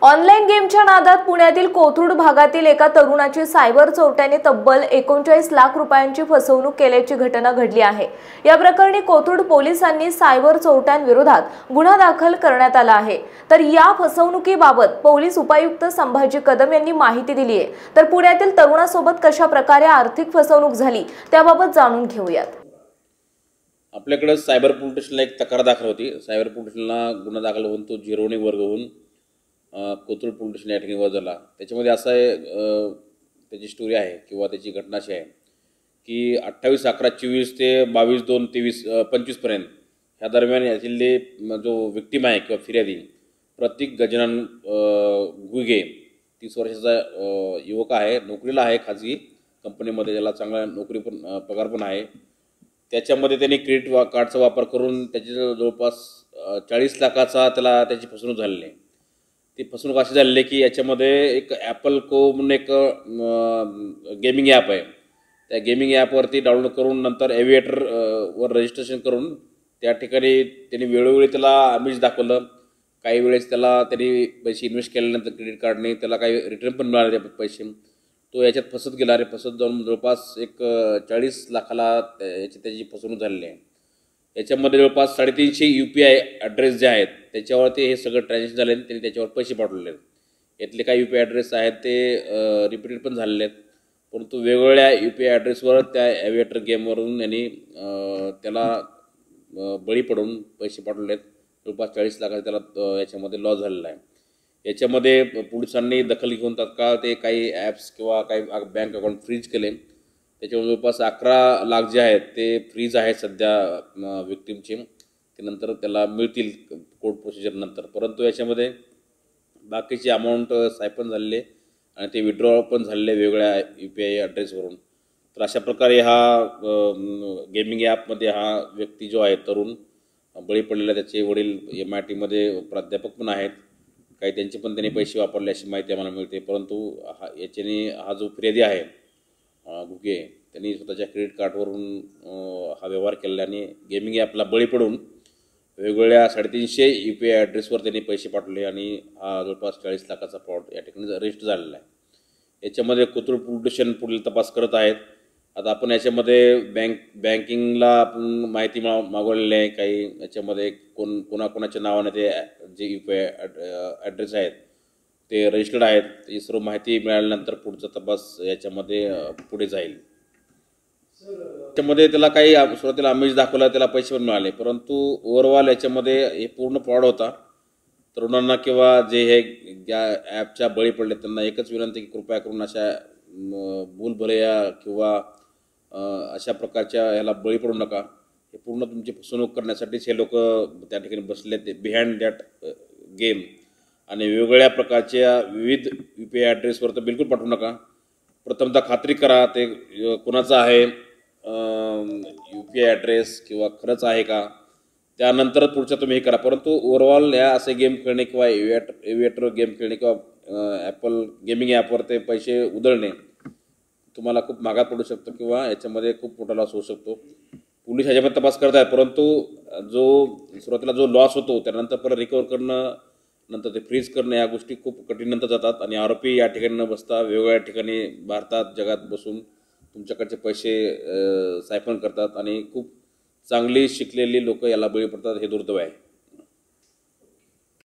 Online गेमच्या नादात पुण्यातील कोथरूड भागातील एका तरुणाची सायबर चोरट्याने तब्बल 39 लाख रुपयांची फसवणूक केल्याची घटना घडली आहे। या प्रकरणी कोथरूड पोलिसांनी सायबर चोरट्यांविरोधात गुन्हा दाखल करण्यात आला आहे। तर या फसवणुकीबाबत पोलीस उपायुक्त संभाजी कदम यांनी माहिती दिली आहे। तर पुण्यातील तरुणासोबत कशा प्रकारे आर्थिक फसवणूक झाली त्याबाबत जाणून घेऊयात। आपल्याकडे सायबर पोलीस स्टेशनला एक तक्रार दाखल होती। सायबर पोलीस स्टेशनला गुन्हा दाखल होऊन तो जिरवणी वर्ग होऊन कोथरूड पोलीस स्टेशन या ठिकाणी वळला। त्याच्यामध्ये असं आहे, त्याची स्टोरी आहे किंवा त्याची घटना अशी आहे की 28/11/24 ते 22/2/23-25 पर्यंत ह्या दरम्यान यातले जो विक्टिम आहे किंवा फिर्यादी प्रतीक गजानन गुगे 30 वर्षाचा युवक आहे, नोकरीला आहे खाजगी कंपनीमध्ये, त्याला चांगला नोकरी पण पगार पण आहे। त्याच्यामध्ये त्यांनी क्रेडिट कार्डचा वापर करून त्याची जवळपास 40 लाखाचा त्याची फसवणूक झालेली आहे। ती फसवणूक अशी झालेली आहे की याच्यामध्ये एक ॲपल को म्हणून एक गेमिंग ॲप आहे। त्या गेमिंग ॲपवरती डाउनलोड करून नंतर एव्हिएटर वर रजिस्ट्रेशन करून त्या ठिकाणी त्यांनी वेळोवेळी त्याला आमिष दाखवलं। काही वेळेस त्यांनी पैसे इन्व्हेस्ट केल्यानंतर क्रेडिट कार्डने त्याला काही रिटर्न पण मिळाले पैसे। तो याच्यात फसत गेला रे, फसत जाऊन जवळपास एक 40 लाखाला त्याची फसवणूक झालेली आहे। याच्यामध्ये जवळपास 350 UPI ॲड्रेस जे आहेत त्याच्यावरती हे सगळं ट्रान्झॅक्शन झाले आणि त्यांनी त्याच्यावर पैसे पाठवलेले आहेत। यातले काही UPI ॲड्रेस आहेत ते रिपीटेड पण झालेले आहेत, परंतु वेगवेगळ्या UPI ॲड्रेसवर त्या एव्हिएटर गेमवरून यांनी त्याला बळी पडून पैसे पाठवले आहेत। जवळपास 40 लाखाचा त्याला याच्यामध्ये लॉस झालेला आहे। याच्यामध्ये पोलिसांनी दखल घेऊन तात्काळ ते काही ॲप्स किंवा काही बँक अकाउंट फ्रीज केले। त्याच्यावर जवळपास 11 लाख जे आहेत ते फ्रीज आहेत सध्या विक्टिमचे, ते नंतर त्याला मिळतील कोर्ट प्रोसिजरनंतर। परंतु याच्यामध्ये बाकीची अमाऊंट सायपन झालेले आणि ते विड्रॉ पण झालेले वेगवेगळ्या UPI ॲड्रेसवरून। तर अशा प्रकारे हा गेमिंग ॲपमध्ये हा व्यक्ती जो आहे तरुण बळी पडलेला, त्याचे वडील MITमध्ये प्राध्यापक पण आहेत, काही त्यांचे पण त्यांनी पैसे वापरले अशी माहिती आम्हाला मिळते। परंतु याच्याने हा जो फिर्यादी आहे गुगे, त्यांनी स्वतःच्या क्रेडिट कार्डवरून हा व्यवहार केला आणि गेमिंग ॲपला बळी पडून वेगवेगळ्या 350 UPI ॲड्रेसवर त्यांनी पैसे पाठवले आणि हा जवळपास 40 लाखाचा फ्रॉड या ठिकाणी रजिस्टर झालेला आहे। याच्यामध्ये कोथरूड पोलीस स्टेशन पुढील तपास करत आहेत। आता आपण याच्यामध्ये बँकिंगला आपण माहिती मागवलेली आहे, काही याच्यामध्ये कोणाकोणाच्या नावाने ते जे UPI ॲड्रेस आहेत ते रजिस्टर्ड आहेत, ही सर्व माहिती मिळाल्यानंतर पुढचा तपास याच्यामध्ये पुढे जाईल। त्याच्यामध्ये त्याला काही सुरुवातीला आमिष दाखवला, त्याला पैसे पण मिळाले, परंतु ओव्हरऑल याच्यामध्ये हे पूर्ण फ्रॉड होता। तरुणांना किंवा जे हे ॲपच्या बळी पडले त्यांना एकच विनंती की कृपया करून अशा भूलभुलैया किंवा अशा प्रकारच्या ह्याला बळी पडू नका। हे पूर्ण तुमची फसवणूक करण्यासाठीच हे लोक त्या ठिकाणी बसले ते बिहाइंड दॅट गेम, आणि वेगवेगळ्या प्रकारच्या विविध UPI ॲड्रेसवर तर बिलकुल पाठवू नका। प्रथमतः खात्री करा ते कुणाचं आहे UPI ॲड्रेस किंवा खरंच आहे का, त्यानंतर पुढचं तुम्ही हे करा। परंतु ओव्हरऑल ह्या असे गेम खेळणे किंवा एव्हिएटर गेम खेळणे किंवा ॲपल गेमिंग ॲपवर ते पैसे उधळणे तुम्हाला खूप महागात पडू शकतं किंवा याच्यामध्ये खूप मोठा लॉस होऊ शकतो। पोलीस ह्याच्यामध्ये तपास करत आहेत, परंतु सुरुवातीला जो लॉस होतो त्यानंतर परत रिकवर करणं, नंतर ते फ्रीज करणं, या गोष्टी खूप कठीण नंतर जातात आणि आरोपी या ठिकाणी न बसता वेगवेगळ्या ठिकाणी भारतात जगात बसून तुमच्याकडचे पैसे सायफन करतात आणि खूप चांगली शिकलेली लोक याला बळी पडतात। हे दुर्दैव आहे।